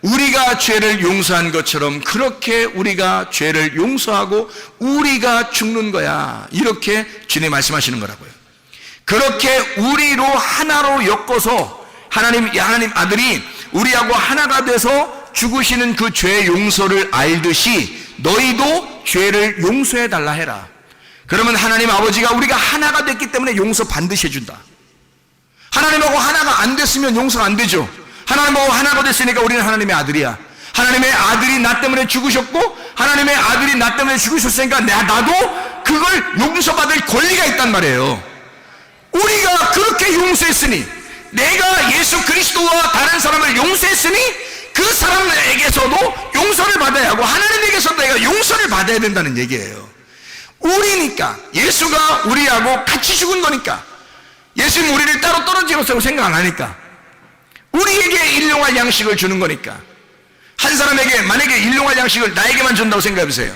우리가 죄를 용서한 것처럼 그렇게 우리가 죄를 용서하고 우리가 죽는 거야. 이렇게 주님 말씀하시는 거라고요. 그렇게 우리로 하나로 엮어서 하나님 아들이 우리하고 하나가 돼서 죽으시는 그 죄 용서를 알듯이 너희도 죄를 용서해 달라 해라. 그러면 하나님 아버지가 우리가 하나가 됐기 때문에 용서 반드시 해준다. 하나님하고 하나가 안 됐으면 용서가 안 되죠. 하나님하고 하나가 됐으니까 우리는 하나님의 아들이야. 하나님의 아들이 나 때문에 죽으셨고 하나님의 아들이 나 때문에 죽으셨으니까 나도 그걸 용서받을 권리가 있단 말이에요. 우리가 그렇게 용서했으니, 내가 예수 그리스도와 다른 사람을 용서했으니 그 사람에게서도 용서를 받아야 하고 하나님에게서도 내가 용서를 받아야 된다는 얘기예요. 우리니까, 예수가 우리하고 같이 죽은 거니까, 예수님 우리를 따로 떨어지고서 생각 안 하니까, 우리에게 일용할 양식을 주는 거니까. 한 사람에게 만약에 일용할 양식을 나에게만 준다고 생각해 보세요.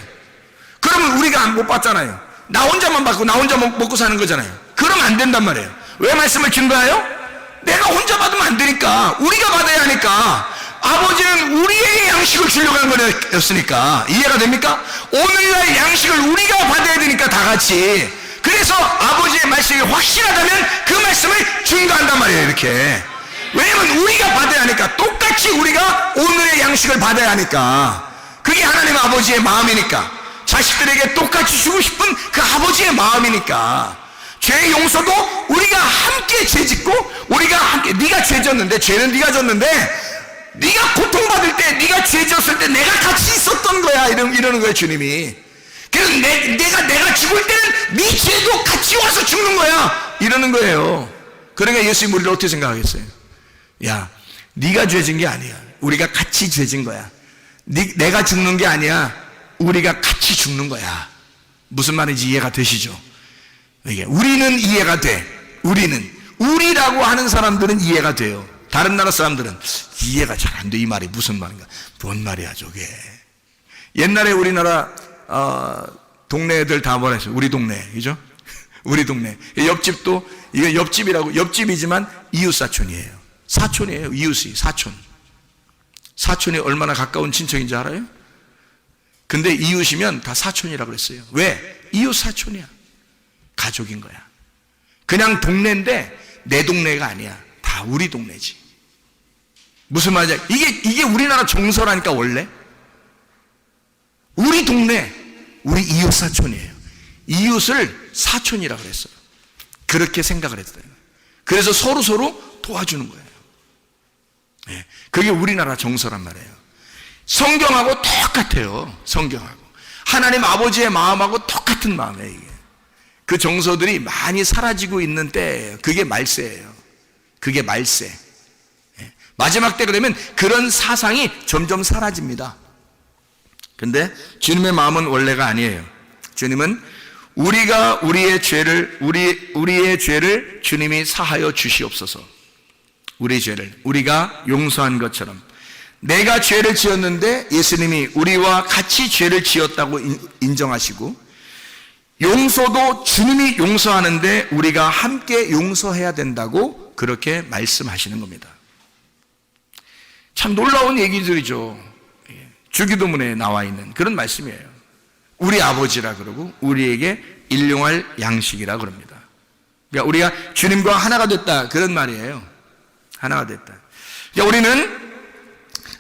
그러면 우리가 못 받잖아요. 나 혼자만 받고 나 혼자 먹고 사는 거잖아요. 그러면 안 된단 말이에요. 왜 말씀을 준 거예요? 내가 혼자 받으면 안 되니까, 우리가 받아야 하니까. 아버지는 우리에게 양식을 주려고 하는 거였으니까. 이해가 됩니까? 오늘날 양식을 우리가 받아야 되니까 다 같이. 그래서 아버지의 말씀이 확실하다면 그 말씀을 증거한단 말이에요. 이렇게. 왜냐면 우리가 받아야 하니까, 똑같이 우리가 오늘의 양식을 받아야 하니까. 그게 하나님 아버지의 마음이니까, 자식들에게 똑같이 주고 싶은 그 아버지의 마음이니까. 죄 용서도 우리가 함께 죄 짓고, 우리가 함께, 네가 죄 졌는데, 죄는 네가 졌는데, 네가 고통받을 때, 네가 죄 졌을 때 내가 같이 있었던 거야. 이러는 거예요, 주님이. 그래서 내가 죽을 때는 네 죄도 같이 와서 죽는 거야. 이러는 거예요. 그러니까 예수님 우리를 어떻게 생각하겠어요? 야, 네가 죄진 게 아니야. 우리가 같이 죄진 거야. 내가 죽는 게 아니야. 우리가 같이 죽는 거야. 무슨 말인지 이해가 되시죠? 이게 우리는 이해가 돼. 우리라고 하는 사람들은 이해가 돼요. 다른 나라 사람들은 이해가 잘 안 돼. 이 말이 무슨 말인가? 뭔 말이야 저게? 옛날에 우리나라 동네 애들 다 뭐라 했어요? 우리 동네, 그죠? 우리 동네. 옆집도 이게 옆집이지만 이웃 사촌이에요. 사촌이에요. 이웃이 사촌. 사촌이 얼마나 가까운 친척인지 알아요? 근데 이웃이면 다 사촌이라고 그랬어요. 왜? 이웃 사촌이야. 가족인 거야. 그냥 동네인데 내 동네가 아니야. 다 우리 동네지. 무슨 말이야? 이게 우리나라 정서라니까. 원래 우리 동네, 우리 이웃 사촌이에요. 이웃을 사촌이라고 그랬어요. 그렇게 생각을 했어요. 그래서 서로 도와주는 거예요. 네, 그게 우리나라 정서란 말이에요. 성경하고 똑같아요. 성경하고 하나님 아버지의 마음하고 똑같은 마음이에요. 이게. 그 정서들이 많이 사라지고 있는 때예요. 그게 말세예요. 그게 말세. 네. 마지막 때 그러면 그런 사상이 점점 사라집니다. 근데 주님의 마음은 원래가 아니에요. 주님은 우리가 우리의 죄를 주님이 사하여 주시옵소서. 우리의 죄를 우리가 용서한 것처럼, 내가 죄를 지었는데 예수님이 우리와 같이 죄를 지었다고 인정하시고, 용서도 주님이 용서하는데 우리가 함께 용서해야 된다고 그렇게 말씀하시는 겁니다. 참 놀라운 얘기들이죠. 주기도문에 나와 있는 그런 말씀이에요. 우리 아버지라 그러고 우리에게 일용할 양식이라 그럽니다. 그러니까 우리가 주님과 하나가 됐다, 그런 말이에요. 하나가 됐다. 그러니까 우리는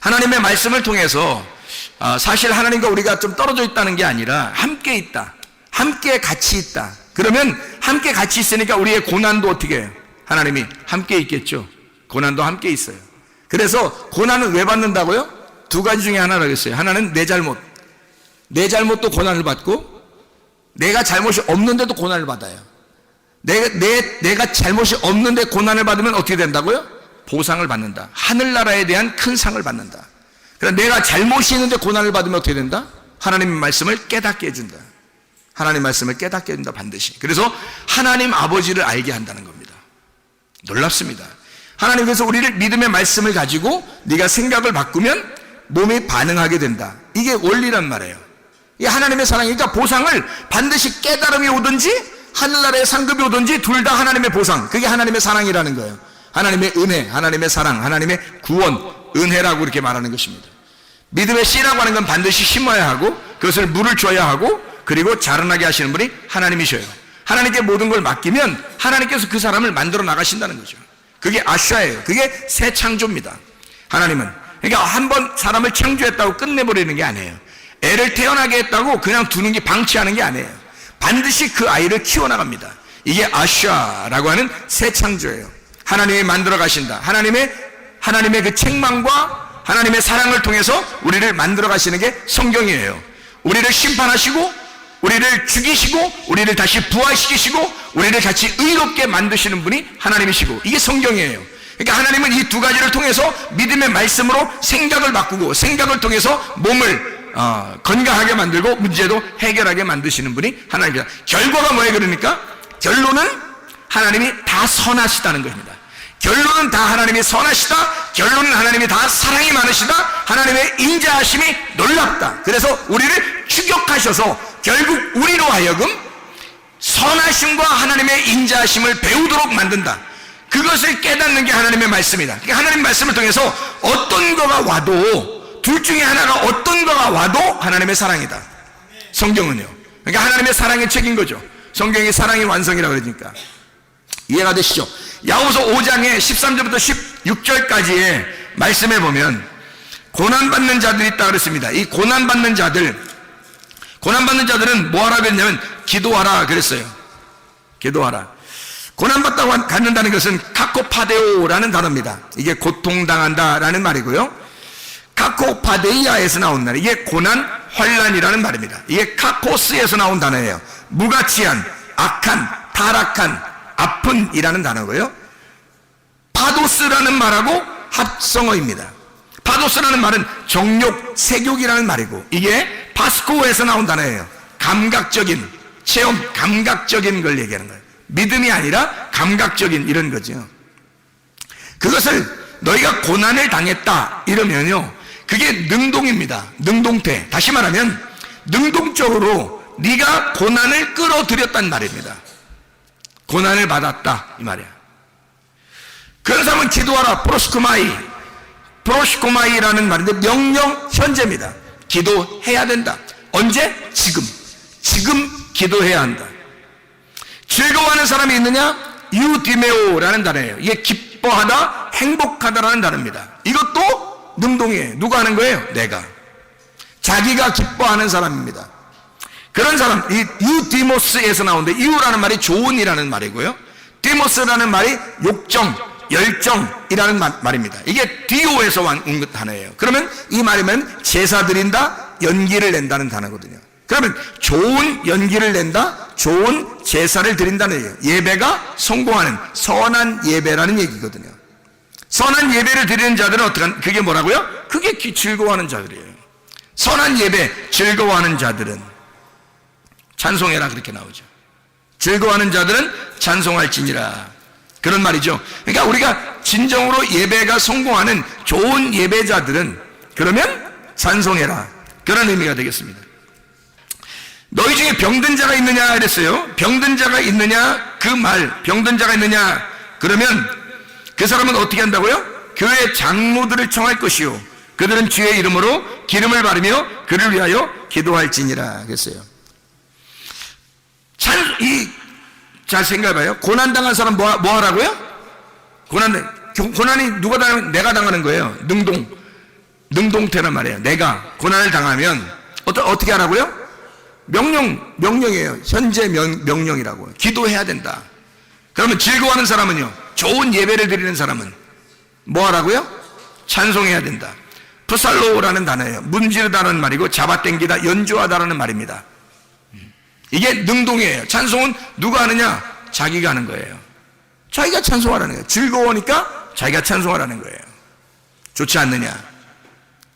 하나님의 말씀을 통해서 사실 하나님과 우리가 좀 떨어져 있다는 게 아니라 함께 있다, 함께 같이 있다. 그러면 함께 같이 있으니까 우리의 고난도 어떻게 해요? 하나님이 함께 있겠죠. 고난도 함께 있어요. 그래서 고난은 왜 받는다고요? 두 가지 중에 하나라고 했어요. 하나는 내 잘못도 고난을 받고, 내가 잘못이 없는데도 고난을 받아요. 내가 잘못이 없는데 고난을 받으면 어떻게 된다고요? 보상을 받는다. 하늘나라에 대한 큰 상을 받는다. 그러니까 내가 잘못이 있는데 고난을 받으면 어떻게 된다? 하나님의 말씀을 깨닫게 해준다. 하나님 말씀을 깨닫게 해준다, 반드시. 그래서 하나님 아버지를 알게 한다는 겁니다. 놀랍습니다. 하나님께서 우리를 믿음의 말씀을 가지고 네가 생각을 바꾸면 몸이 반응하게 된다. 이게 원리란 말이에요. 이게 하나님의 사랑이니까 보상을 반드시 깨달음이 오든지 하늘나라의 상급이 오든지 둘 다 하나님의 보상, 그게 하나님의 사랑이라는 거예요. 하나님의 은혜, 하나님의 사랑, 하나님의 구원, 은혜라고 이렇게 말하는 것입니다. 믿음의 씨라고 하는 건 반드시 심어야 하고 그것을 물을 줘야 하고 그리고 자라나게 하시는 분이 하나님이셔요. 하나님께 모든 걸 맡기면 하나님께서 그 사람을 만들어 나가신다는 거죠. 그게 아샤예요. 그게 새 창조입니다. 하나님은 그러니까 한번 사람을 창조했다고 끝내버리는 게 아니에요. 애를 태어나게 했다고 그냥 두는 게, 방치하는 게 아니에요. 반드시 그 아이를 키워나갑니다. 이게 아샤라고 하는 새 창조예요. 하나님이 만들어 가신다. 하나님의 그 책망과 하나님의 사랑을 통해서 우리를 만들어 가시는 게 성경이에요. 우리를 심판하시고 우리를 죽이시고 우리를 다시 부활시키시고 우리를 같이 의롭게 만드시는 분이 하나님이시고, 이게 성경이에요. 그러니까 하나님은 이 두 가지를 통해서 믿음의 말씀으로 생각을 바꾸고 생각을 통해서 몸을 건강하게 만들고 문제도 해결하게 만드시는 분이 하나님입니다. 결과가 뭐예요? 그러니까 결론은 하나님이 다 선하시다는 겁니다. 결론은 다 하나님이 선하시다. 결론은 하나님이 다 사랑이 많으시다. 하나님의 인자하심이 놀랍다. 그래서 우리를 추격하셔서 결국 우리로 하여금 선하심과 하나님의 인자하심을 배우도록 만든다. 그것을 깨닫는 게 하나님의 말씀이다. 그러니까 하나님의 말씀을 통해서 어떤 거가 와도, 둘 중에 하나가 어떤 거가 와도 하나님의 사랑이다. 성경은요. 그러니까 하나님의 사랑의 책인 거죠. 성경이 사랑의 완성이라고 그러니까. 이해가 되시죠? 야고보서 5장의 13절부터 16절까지의 말씀에 보면 고난받는 자들이 있다 그랬습니다. 이 고난받는 자들은 뭐 하라 그랬냐면 기도하라 그랬어요. 기도하라. 고난받다고 갖는다는 것은 카코파데오라는 단어입니다. 이게 고통당한다라는 말이고요. 카코파데이아에서 나온 단어, 이게 고난, 환란이라는 말입니다. 이게 카코스에서 나온 단어예요. 무가치한, 악한, 타락한, 아픈이라는 단어고요. 파도스라는 말하고 합성어입니다. 파도스라는 말은 정욕, 색욕이라는 말이고, 이게 파스코에서 나온 단어예요. 감각적인, 체험, 감각적인 걸 얘기하는 거예요. 믿음이 아니라 감각적인 이런 거죠. 그것을 너희가 고난을 당했다 이러면요, 그게 능동입니다. 능동태. 다시 말하면 능동적으로 네가 고난을 끌어들였단 말입니다. 고난을 받았다 이 말이야. 그런 사람은 기도하라. 프로시코마이라는 말인데 명령 현재입니다. 기도해야 된다. 언제? 지금 기도해야 한다. 즐거워하는 사람이 있느냐? 유디메오라는 단어예요. 이게 기뻐하다, 행복하다라는 단어입니다. 이것도 능동이에요. 누가 하는 거예요? 내가. 자기가 기뻐하는 사람입니다. 그런 사람, 이 유디모스에서 나오는데, 유라는 말이 좋은이라는 말이고요, 디모스라는 말이 욕정, 열정이라는 말입니다. 이게 디오에서 온 단어예요. 그러면 이 말이면 제사 드린다, 연기를 낸다는 단어거든요. 그러면 좋은 연기를 낸다, 좋은 제사를 드린다는 얘기예요. 예배가 성공하는 선한 예배라는 얘기거든요. 선한 예배를 드리는 자들은 어떡한, 그게 뭐라고요? 그게 즐거워하는 자들이에요. 선한 예배, 즐거워하는 자들은 찬송해라, 그렇게 나오죠. 즐거워하는 자들은 찬송할지니라, 그런 말이죠. 그러니까 우리가 진정으로 예배가 성공하는 좋은 예배자들은 그러면 찬송해라, 그런 의미가 되겠습니다. 너희 중에 병든 자가 있느냐 이랬어요. 병든 자가 있느냐, 그 말, 병든 자가 있느냐 그러면 그 사람은 어떻게 한다고요? 교회 장로들을 청할 것이요, 그들은 주의 이름으로 기름을 바르며 그를 위하여 기도할지니라 그랬어요. 잘 생각해봐요. 고난당한 사람 뭐 하라고요? 고난이 누가 당하면 내가 당하는 거예요. 능동태란 말이에요. 내가 고난을 당하면 어떻게 하라고요? 명령이에요. 현재 명령이라고. 기도해야 된다. 그러면 즐거워하는 사람은요, 좋은 예배를 드리는 사람은 뭐 하라고요? 찬송해야 된다. 푸살로라는 단어예요. 문지르다는 말이고 잡아당기다, 연주하다라는 말입니다. 이게 능동이에요. 찬송은 누가 하느냐? 자기가 하는 거예요. 자기가 찬송하라는 거예요. 즐거우니까 자기가 찬송하라는 거예요. 좋지 않느냐?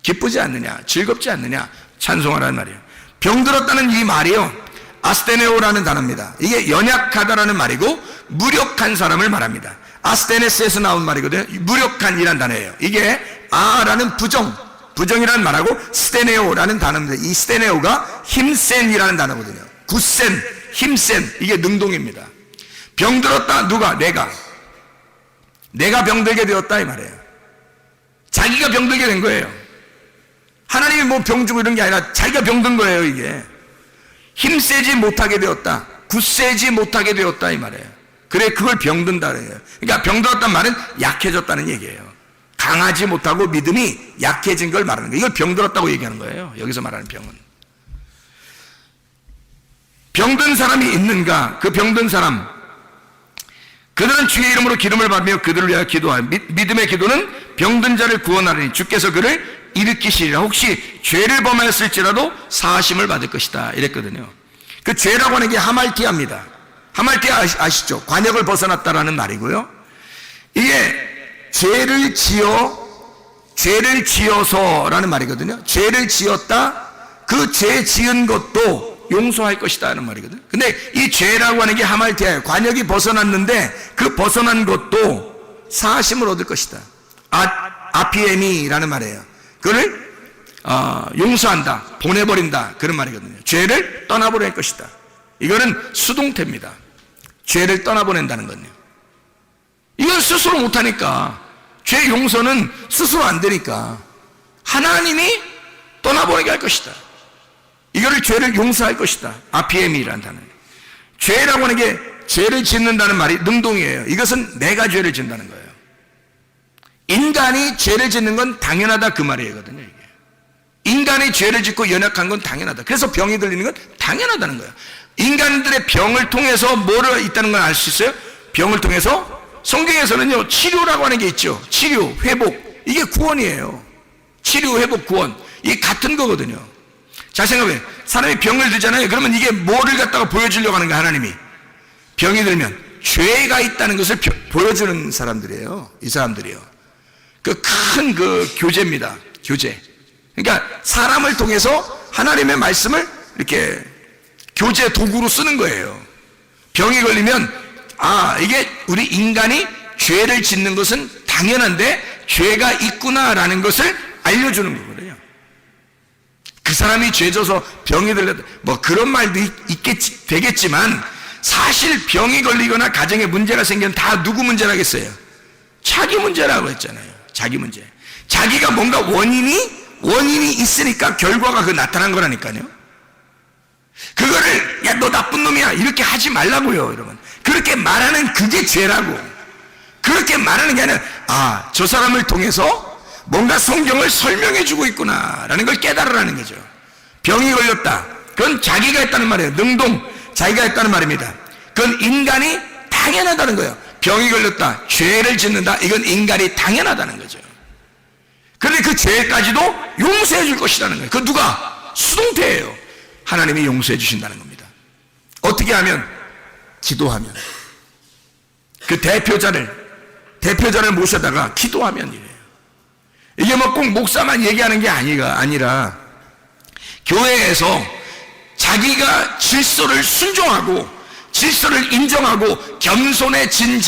기쁘지 않느냐? 즐겁지 않느냐? 찬송하라는 말이에요. 병들었다는 이 말이요, 아스테네오라는 단어입니다. 이게 연약하다라는 말이고 무력한 사람을 말합니다. 아스테네스에서 나온 말이거든요. 무력한이라는 단어예요. 이게 아라는 부정이라는 말하고 스테네오라는 단어입니다. 이 스테네오가 힘센이라는 단어거든요. 굳센, 힘센, 이게 능동입니다. 병들었다, 누가? 내가 병들게 되었다 이 말이에요. 자기가 병들게 된 거예요. 하나님이 뭐 병 주고 이런 게 아니라 자기가 병든 거예요. 이게 힘세지 못하게 되었다, 굳세지 못하게 되었다 이 말이에요. 그래, 그걸 병든다 그래요. 그러니까 병들었단 말은 약해졌다는 얘기예요. 강하지 못하고 믿음이 약해진 걸 말하는 거예요. 이걸 병들었다고 얘기하는 거예요. 여기서 말하는 병은. 병든 사람이 있는가? 그 병든 사람, 그들은 주의 이름으로 기름을 받으며 그들을 위하여 기도하여 믿음의 기도는 병든 자를 구원하리니 주께서 그를 일으키시리라. 혹시 죄를 범하였을지라도 사하심을 받을 것이다 이랬거든요. 그 죄라고 하는 게 하말티아입니다. 하말티아 아시죠? 관역을 벗어났다라는 말이고요. 이게 죄를 지어서라는 말이거든요. 죄를 지었다, 그 죄 지은 것도 용서할 것이다 하는 말이거든요. 근데 이 죄라고 하는 게 하말티아예요. 관역이 벗어났는데 그 벗어난 것도 사하심을 얻을 것이다. 아피에미라는 말이에요. 그를 용서한다, 보내버린다, 그런 말이거든요. 죄를 떠나보낼 것이다. 이거는 수동태입니다. 죄를 떠나보낸다는 건요. 이건 스스로 못하니까, 죄 용서는 스스로 안 되니까 하나님이 떠나보내게 할 것이다. 이거를 죄를 용서할 것이다. 아피에미라는 단어예요. 죄라고 하는 게, 죄를 짓는다는 말이 능동이에요. 이것은 내가 죄를 짓는다는 거예요. 인간이 죄를 짓는 건 당연하다 그 말이거든요. 이게. 인간이 죄를 짓고 연약한 건 당연하다. 그래서 병이 들리는 건 당연하다는 거예요. 인간들의 병을 통해서 뭐를 있다는 걸 알 수 있어요? 병을 통해서? 성경에서는요, 치료라고 하는 게 있죠. 치료, 회복. 이게 구원이에요. 치료, 회복, 구원. 이게 같은 거거든요. 자, 생각해. 사람이 병을 들잖아요. 그러면 이게 뭐를 갖다가 보여주려고 하는 거야, 하나님이. 병이 들면 죄가 있다는 것을 보여주는 사람들이에요. 이 사람들이요. 그 큰 교제입니다. 교제. 그러니까 사람을 통해서 하나님의 말씀을 이렇게 교제 도구로 쓰는 거예요. 병이 걸리면, 이게 우리 인간이 죄를 짓는 것은 당연한데 죄가 있구나라는 것을 알려주는 거거든요. 그 사람이 죄져서 병이 들렸다, 뭐 그런 말도 되겠지만, 사실 병이 걸리거나 가정에 문제가 생기면 다 누구 문제라겠어요? 자기 문제라고 했잖아요. 자기 문제. 자기가 뭔가 원인이 있으니까 결과가 나타난 거라니까요. 그거를 야, 너 나쁜 놈이야 이렇게 하지 말라고요, 여러분. 그렇게 말하는 그게 죄라고. 그렇게 말하는 게 아니라 저 사람을 통해서 뭔가 성경을 설명해 주고 있구나 라는 걸 깨달으라는 거죠. 병이 걸렸다, 그건 자기가 했다는 말이에요. 능동, 자기가 했다는 말입니다. 그건 인간이 당연하다는 거예요. 병이 걸렸다, 죄를 짓는다, 이건 인간이 당연하다는 거죠. 그런데 그 죄까지도 용서해 줄 것이라는 거예요. 그 누가? 수동태예요. 하나님이 용서해 주신다는 겁니다. 어떻게 하면? 기도하면. 그 대표자를 모셔다가 기도하면 이래요. 이게 뭐 꼭 목사만 얘기하는 게 아니라 교회에서 자기가 질서를 순종하고 질서를 인정하고 겸손해진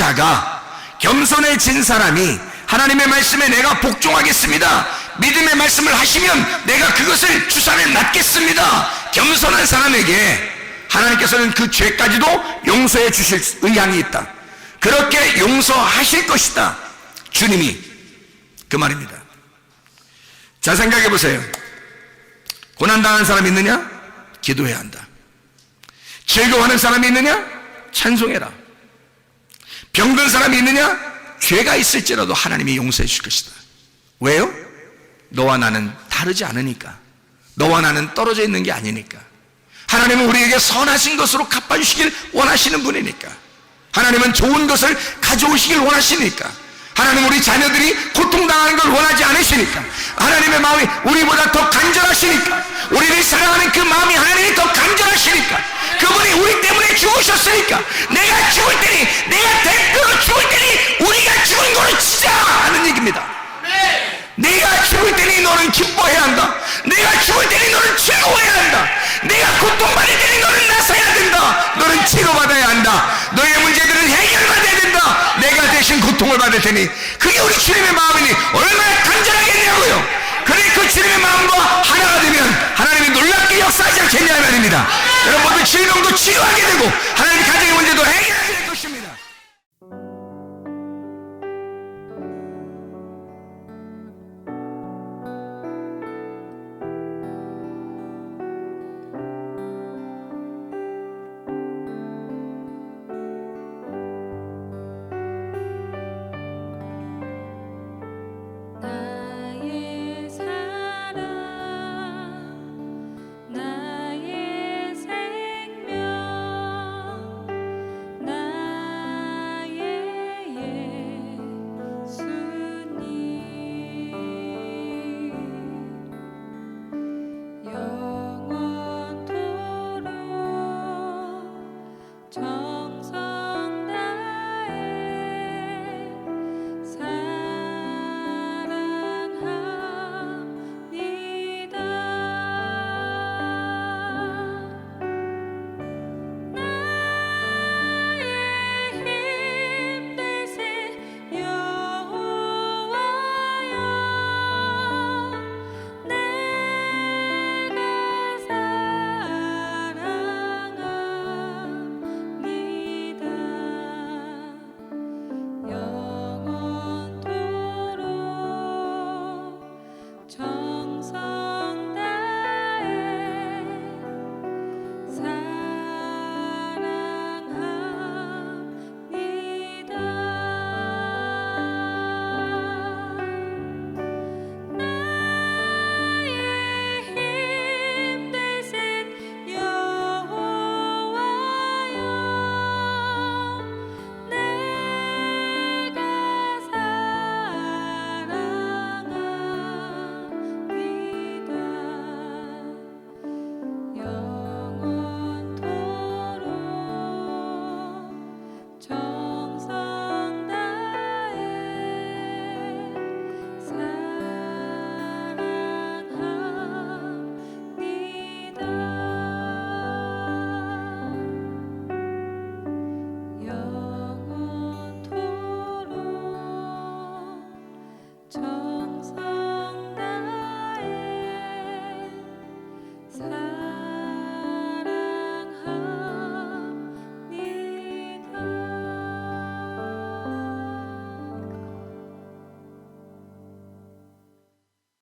겸손해진 사람이 하나님의 말씀에 내가 복종하겠습니다, 믿음의 말씀을 하시면 내가 그것을 주산에 놨겠습니다, 겸손한 사람에게 하나님께서는 그 죄까지도 용서해 주실 의향이 있다. 그렇게 용서하실 것이다, 주님이. 그 말입니다. 자, 생각해 보세요. 고난당한 사람이 있느냐? 기도해야 한다. 즐거워하는 사람이 있느냐? 찬송해라. 병든 사람이 있느냐? 죄가 있을지라도 하나님이 용서해 줄 것이다. 왜요? 너와 나는 다르지 않으니까. 너와 나는 떨어져 있는 게 아니니까. 하나님은 우리에게 선하신 것으로 갚아주시길 원하시는 분이니까. 하나님은 좋은 것을 가져오시길 원하시니까. 하나님은 우리 자녀들이 고통당하는 걸 원하지 않으시니까. 하나님의 마음이 우리보다 더 간절하시니까. 우리를 사랑하는 그 마음이 하나님이 더 간절하시니까. 그분이 우리 때문에 죽으셨으니까. 내가 죽을 테니, 내가 대표로 죽을 테니 우리가 죽은 거를 치자 하는 얘기입니다. 내가 죽을 테니 너는 기뻐해야 한다. 내가 죽을 테니 너는 즐거워해야 한다. 내가 고통받을 테니 너는 나서야 된다. 너는 치료받아야 한다. 너의 문제들은 해결받아야 된다. 내가 대신 고통을 받을 테니. 그게 우리 주님의 마음이니 얼마나